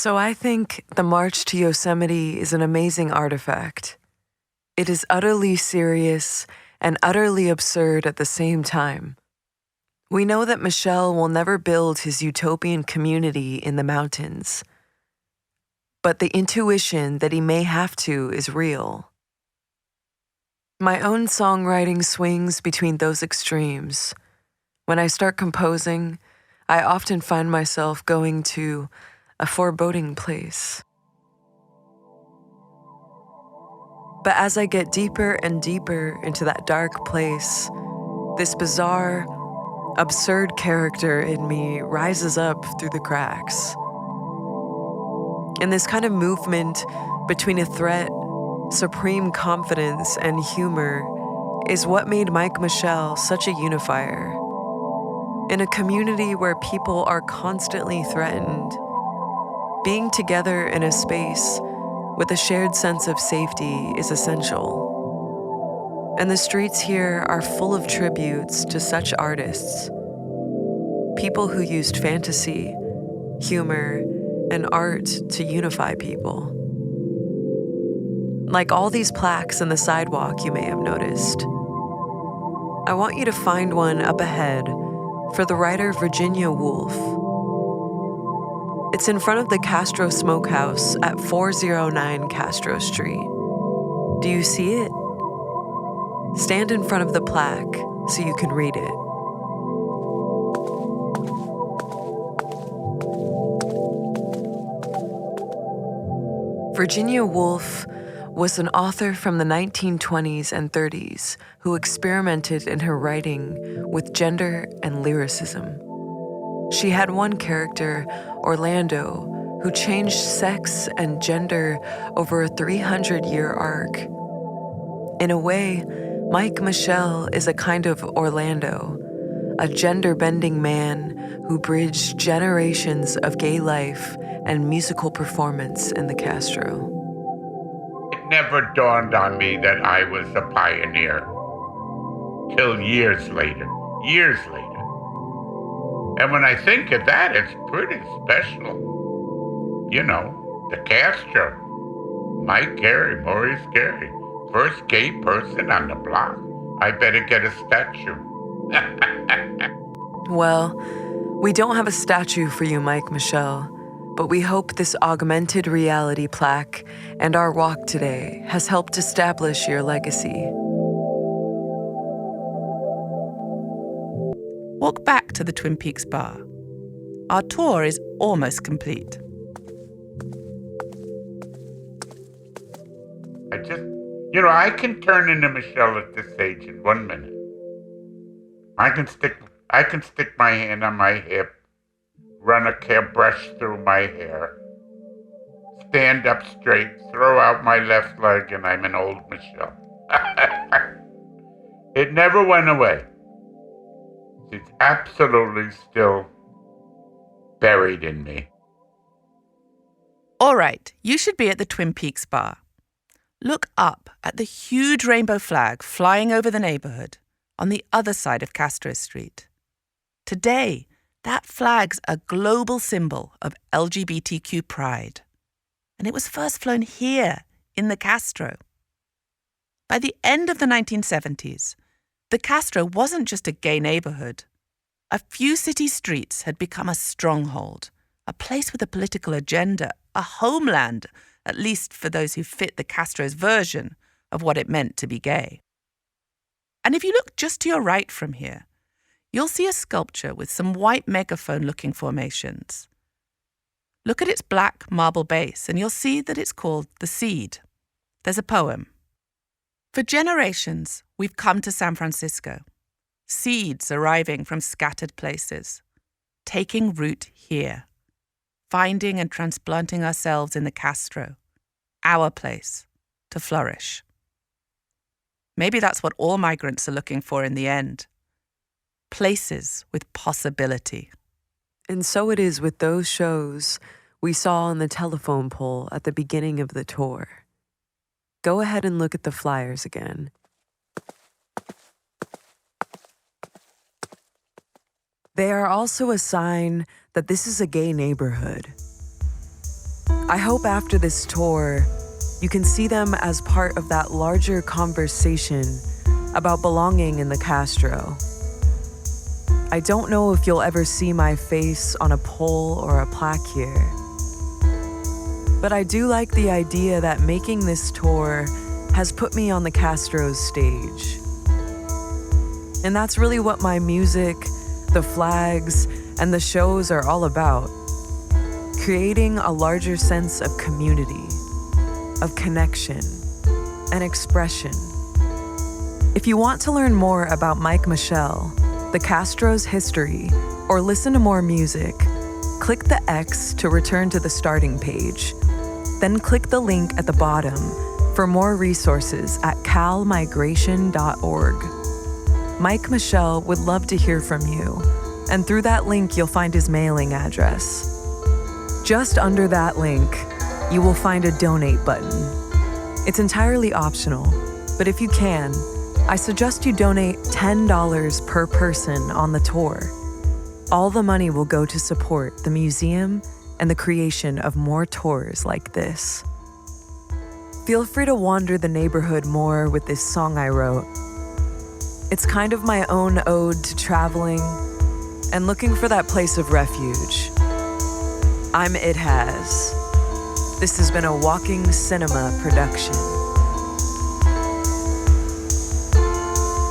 So I think the March to Yosemite is an amazing artifact. It is utterly serious and utterly absurd at the same time. We know that Michel will never build his utopian community in the mountains, but the intuition that he may have to is real. My own songwriting swings between those extremes. When I start composing, I often find myself going to a foreboding place. But as I get deeper and deeper into that dark place, this bizarre, absurd character in me rises up through the cracks. And this kind of movement between a threat, supreme confidence, and humor is what made Mike Michel such a unifier. In a community where people are constantly threatened, being together in a space with a shared sense of safety is essential. And the streets here are full of tributes to such artists, people who used fantasy, humor, and art to unify people. Like all these plaques in the sidewalk you may have noticed. I want you to find one up ahead for the writer Virginia Woolf. It's in front of the Castro Smokehouse at 409 Castro Street. Do you see it? Stand in front of the plaque so you can read it. Virginia Woolf was an author from the 1920s and 30s who experimented in her writing with gender and lyricism. She had one character, Orlando, who changed sex and gender over a 300-year arc. In a way, Mike Michel is a kind of Orlando, a gender-bending man who bridged generations of gay life and musical performance in the Castro. It never dawned on me that I was a pioneer till years later. And when I think of that, it's pretty special. You know, the Castro, Mike Gary, Maurice Gary, first gay person on the block. I better get a statue. Well, we don't have a statue for you, Mike Michel, but we hope this augmented reality plaque and our walk today has helped establish your legacy. Walk back to the Twin Peaks bar. Our tour is almost complete. I can turn into Michelle at this age in 1 minute. I can stick my hand on my hip, run a brush through my hair, stand up straight, throw out my left leg, and I'm an old Michelle. It never went away. It's absolutely still buried in me. All right, you should be at the Twin Peaks bar. Look up at the huge rainbow flag flying over the neighborhood on the other side of Castro Street. Today, that flag's a global symbol of LGBTQ pride. And it was first flown here in the Castro. By the end of the 1970s, the Castro wasn't just a gay neighborhood. A few city streets had become a stronghold, a place with a political agenda, a homeland, at least for those who fit the Castro's version of what it meant to be gay. And if you look just to your right from here, you'll see a sculpture with some white megaphone-looking formations. Look at its black marble base, and you'll see that it's called The Seed. There's a poem. For generations, we've come to San Francisco, seeds arriving from scattered places, taking root here, finding and transplanting ourselves in the Castro, our place, to flourish. Maybe that's what all migrants are looking for in the end. Places with possibility. And so it is with those shows we saw on the telephone pole at the beginning of the tour. Go ahead and look at the flyers again. They are also a sign that this is a gay neighborhood. I hope after this tour, you can see them as part of that larger conversation about belonging in the Castro. I don't know if you'll ever see my face on a pole or a plaque here, but I do like the idea that making this tour has put me on the Castro's stage. And that's really what my music, the flags, and the shows are all about. Creating a larger sense of community, of connection, and expression. If you want to learn more about Mike Michel, the Castro's history, or listen to more music, click the X to return to the starting page. Then click the link at the bottom for more resources at calmigration.org. Mike Michel would love to hear from you, and through that link you'll find his mailing address. Just under that link, you will find a donate button. It's entirely optional, but if you can, I suggest you donate $10 per person on the tour. All the money will go to support the museum and the creation of more tours like this. Feel free to wander the neighborhood more with this song I wrote. It's kind of my own ode to traveling and looking for that place of refuge. I'm It Has. This has been a Walking Cinema production.